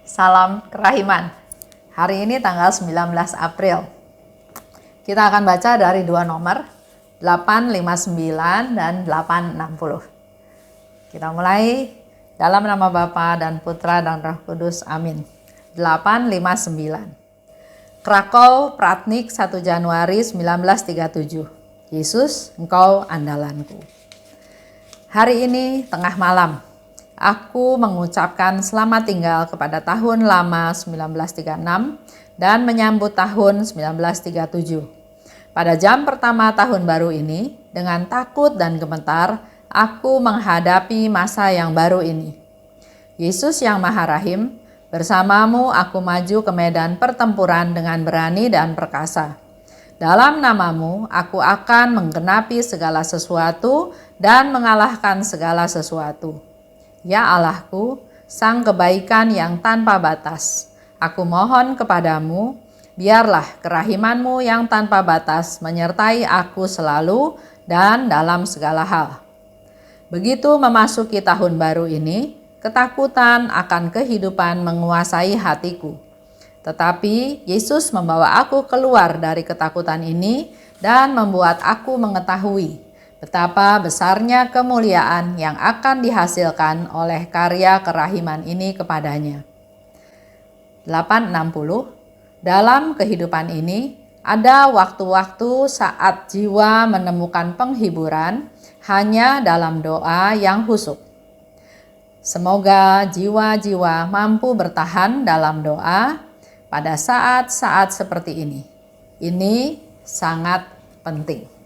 Salam kerahiman. Hari ini tanggal 19 April. Kita akan baca dari dua nomor, 859 dan 860. Kita mulai dalam nama Bapa dan Putra dan Roh Kudus. Amin. 859. Krakow, Pratnik, 1 Januari 1937. Yesus, Engkau andalanku. Hari ini tengah malam, aku mengucapkan selamat tinggal kepada tahun lama 1936 dan menyambut tahun 1937. Pada jam pertama tahun baru ini, dengan takut dan gemetar, aku menghadapi masa yang baru ini. Yesus yang Maha Rahim, bersamamu aku maju ke medan pertempuran dengan berani dan perkasa. Dalam namamu, aku akan menggenapi segala sesuatu dan mengalahkan segala sesuatu. Ya Allahku, Sang kebaikan yang tanpa batas, aku mohon kepadamu, biarlah kerahimanmu yang tanpa batas menyertai aku selalu dan dalam segala hal. Begitu memasuki tahun baru ini, ketakutan akan kehidupan menguasai hatiku. Tetapi Yesus membawa aku keluar dari ketakutan ini dan membuat aku mengetahui betapa besarnya kemuliaan yang akan dihasilkan oleh karya kerahiman ini kepadanya. 860. Dalam kehidupan ini, ada waktu-waktu saat jiwa menemukan penghiburan hanya dalam doa yang khusyuk. Semoga jiwa-jiwa mampu bertahan dalam doa pada saat-saat seperti ini. Ini sangat penting.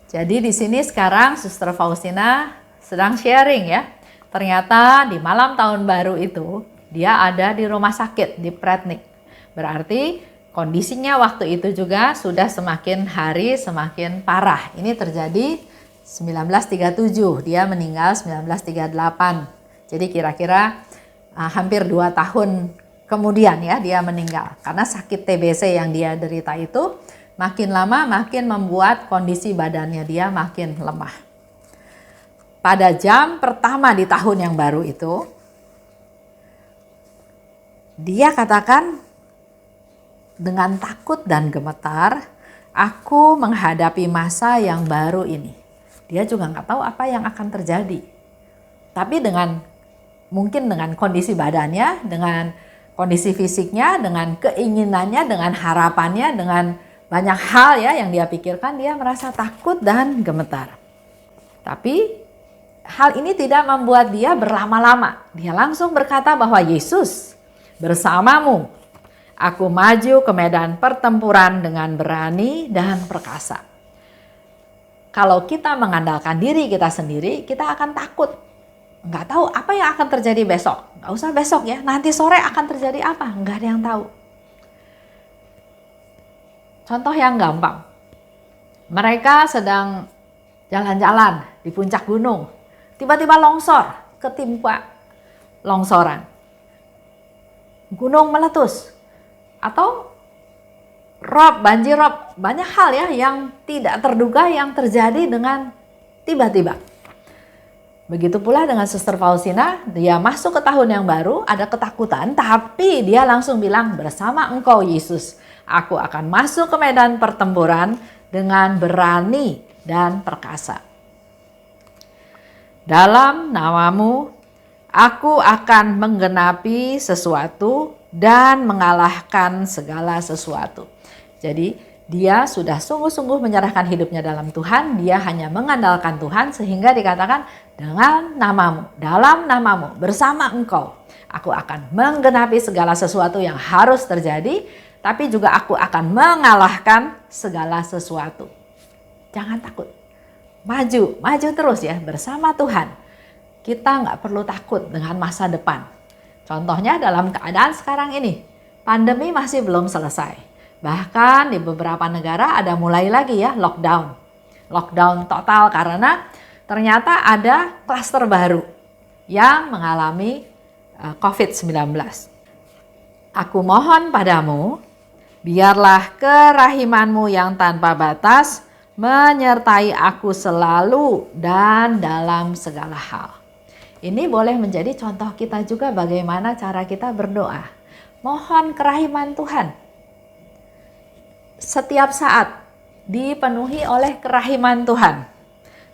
Jadi di sini sekarang Suster Faustina sedang sharing ya. Ternyata di malam tahun baru itu dia ada di rumah sakit di Pratnik. Berarti kondisinya waktu itu juga sudah semakin hari semakin parah. Ini terjadi 1937, dia meninggal 1938. Jadi kira-kira hampir 2 tahun kemudian ya dia meninggal. Karena sakit TBC yang dia derita itu makin lama makin membuat kondisi badannya dia makin lemah. Pada jam pertama di tahun yang baru itu, dia katakan dengan takut dan gemetar, aku menghadapi masa yang baru ini. Dia juga nggak tahu apa yang akan terjadi. Tapi mungkin dengan kondisi badannya, dengan kondisi fisiknya, dengan keinginannya, dengan harapannya, dengan banyak hal ya yang dia pikirkan, dia merasa takut dan gemetar. Tapi hal ini tidak membuat dia berlama-lama. Dia langsung berkata bahwa Yesus bersamamu. Aku maju ke medan pertempuran dengan berani dan perkasa. Kalau kita mengandalkan diri kita sendiri, kita akan takut. Nggak tahu apa yang akan terjadi besok. Nggak usah besok ya, nanti sore akan terjadi apa? Nggak ada yang tahu. Contoh yang gampang, mereka sedang jalan-jalan di puncak gunung, tiba-tiba longsor, ketimpa longsoran, gunung meletus, atau banjir rob, banyak hal ya yang tidak terduga yang terjadi dengan tiba-tiba. Begitu pula dengan Suster Faustina, dia masuk ke tahun yang baru, ada ketakutan, tapi dia langsung bilang, bersama Engkau Yesus, aku akan masuk ke medan pertempuran dengan berani dan perkasa. Dalam namamu, aku akan menggenapi sesuatu dan mengalahkan segala sesuatu. Jadi dia sudah sungguh-sungguh menyerahkan hidupnya dalam Tuhan, dia hanya mengandalkan Tuhan sehingga dikatakan dengan namamu, dalam namamu, bersama Engkau, aku akan menggenapi segala sesuatu yang harus terjadi, tapi juga aku akan mengalahkan segala sesuatu. Jangan takut, maju terus ya bersama Tuhan. Kita nggak perlu takut dengan masa depan. Contohnya dalam keadaan sekarang ini, pandemi masih belum selesai. Bahkan di beberapa negara ada mulai lagi ya lockdown total karena ternyata ada klaster baru yang mengalami COVID-19. Aku mohon padamu, biarlah kerahimanmu yang tanpa batas menyertai aku selalu dan dalam segala hal. Ini boleh menjadi contoh kita juga bagaimana cara kita berdoa. Mohon kerahiman Tuhan. Setiap saat dipenuhi oleh kerahiman Tuhan.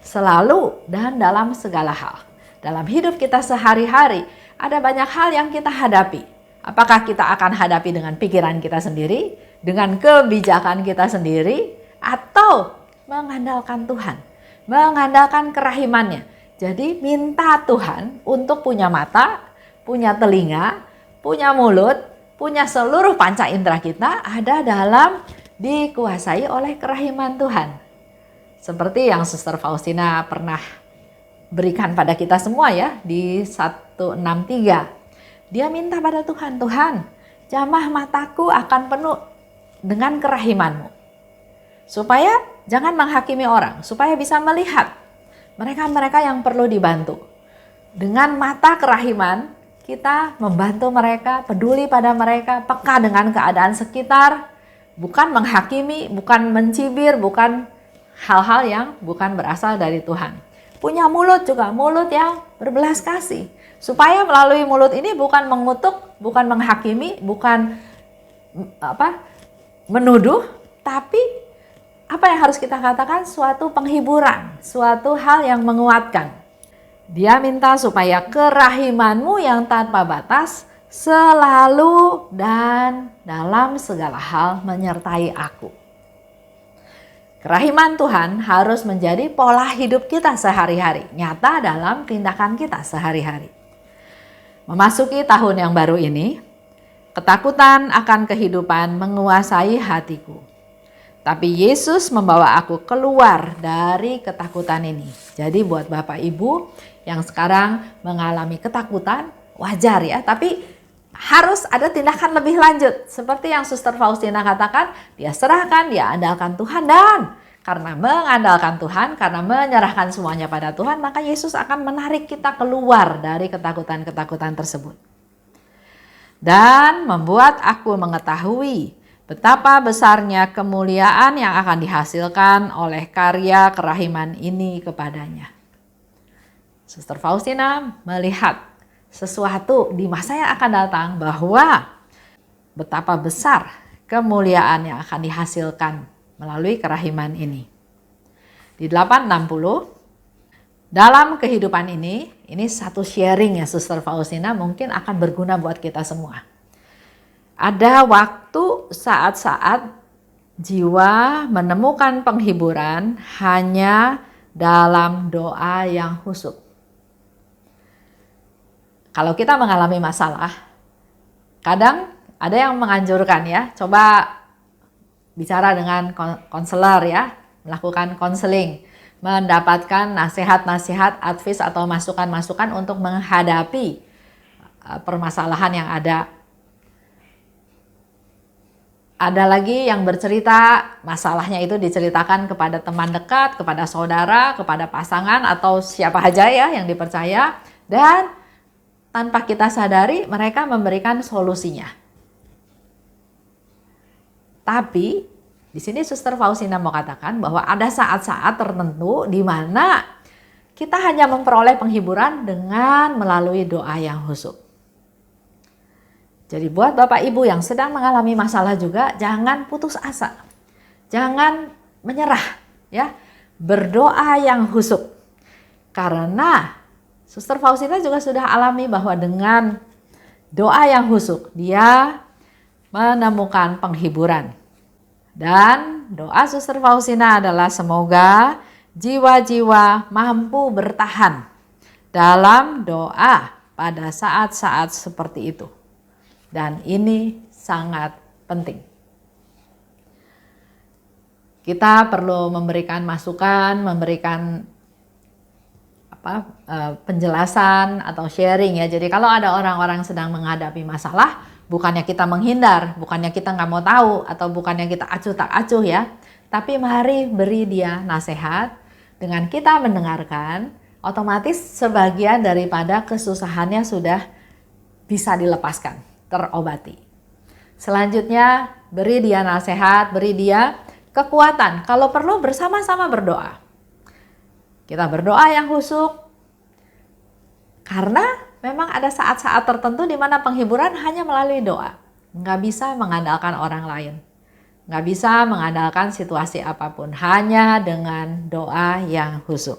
Selalu dan dalam segala hal. Dalam hidup kita sehari-hari, ada banyak hal yang kita hadapi. Apakah kita akan hadapi dengan pikiran kita sendiri, dengan kebijakan kita sendiri, atau mengandalkan Tuhan, mengandalkan kerahimannya. Jadi minta Tuhan untuk punya mata, punya telinga, punya mulut, punya seluruh panca indera kita ada dalam dikuasai oleh kerahiman Tuhan. Seperti yang Suster Faustina pernah berikan pada kita semua ya di 163. Dia minta pada Tuhan, Tuhan, jamah mataku akan penuh dengan kerahiman-Mu. Supaya jangan menghakimi orang, supaya bisa melihat mereka-mereka yang perlu dibantu. Dengan mata kerahiman, kita membantu mereka, peduli pada mereka, peka dengan keadaan sekitar, bukan menghakimi, bukan mencibir, bukan hal-hal yang bukan berasal dari Tuhan. Punya mulut juga, mulut yang berbelas kasih. Supaya melalui mulut ini bukan mengutuk, bukan menghakimi, bukan menuduh, tapi apa yang harus kita katakan? Suatu penghiburan, suatu hal yang menguatkan. Dia minta supaya kerahiman-Mu yang tanpa batas selalu dan dalam segala hal menyertai aku. Kerahiman Tuhan harus menjadi pola hidup kita sehari-hari, nyata dalam tindakan kita sehari-hari. Memasuki tahun yang baru ini, ketakutan akan kehidupan menguasai hatiku. Tapi Yesus membawa aku keluar dari ketakutan ini. Jadi buat Bapak Ibu yang sekarang mengalami ketakutan, wajar ya. Tapi harus ada tindakan lebih lanjut. Seperti yang Suster Faustina katakan, dia serahkan, dia andalkan Tuhan. Dan karena mengandalkan Tuhan, karena menyerahkan semuanya pada Tuhan, maka Yesus akan menarik kita keluar dari ketakutan-ketakutan tersebut. Dan membuat aku mengetahui betapa besarnya kemuliaan yang akan dihasilkan oleh karya kerahiman ini kepadanya. Suster Faustina melihat sesuatu di masa yang akan datang bahwa betapa besar kemuliaan yang akan dihasilkan melalui kerahiman ini. Di 860, dalam kehidupan ini satu sharing ya Suster Faustina mungkin akan berguna buat kita semua. Ada waktu saat-saat jiwa menemukan penghiburan hanya dalam doa yang khusyuk. Kalau kita mengalami masalah, kadang ada yang menganjurkan ya, coba bicara dengan konselor ya, melakukan konseling, mendapatkan nasihat-nasihat, advice atau masukan-masukan untuk menghadapi permasalahan yang ada. Ada lagi yang bercerita masalahnya itu diceritakan kepada teman dekat, kepada saudara, kepada pasangan atau siapa saja ya yang dipercaya. Dan tanpa kita sadari mereka memberikan solusinya. Tapi di sini Suster Faustina mau katakan bahwa ada saat-saat tertentu di mana kita hanya memperoleh penghiburan dengan melalui doa yang khusyuk. Jadi buat Bapak Ibu yang sedang mengalami masalah juga jangan putus asa. Jangan menyerah ya. Berdoa yang khusyuk. Karena Suster Faustina juga sudah alami bahwa dengan doa yang khusyuk dia menemukan penghiburan. Dan doa Suster Faustina adalah semoga jiwa-jiwa mampu bertahan dalam doa pada saat-saat seperti itu. Dan ini sangat penting. Kita perlu memberikan masukan, memberikan penjelasan atau sharing ya. Jadi kalau ada orang-orang sedang menghadapi masalah, bukannya kita menghindar, bukannya kita nggak mau tahu, atau bukannya kita acuh tak acuh ya. Tapi mari beri dia nasihat. Dengan kita mendengarkan, otomatis sebagian daripada kesusahannya sudah bisa dilepaskan, terobati. Selanjutnya beri dia nasihat, beri dia kekuatan. Kalau perlu bersama-sama berdoa. Kita berdoa yang khusyuk. Karena memang ada saat-saat tertentu di mana penghiburan hanya melalui doa. Nggak bisa mengandalkan orang lain. Nggak bisa mengandalkan situasi apapun. Hanya dengan doa yang khusyuk.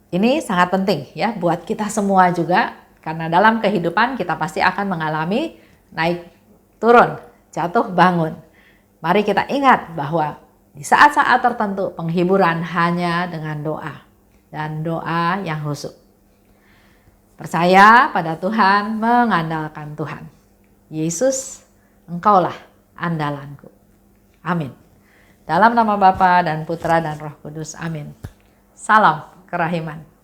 Ini sangat penting ya buat kita semua juga. Karena dalam kehidupan kita pasti akan mengalami naik turun, jatuh bangun. Mari kita ingat bahwa di saat-saat tertentu penghiburan hanya dengan doa. Dan doa yang khusyuk. Percaya pada Tuhan, mengandalkan Tuhan. Yesus, Engkaulah andalanku. Amin. Dalam nama Bapa dan Putra dan Roh Kudus. Amin. Salam kerahiman.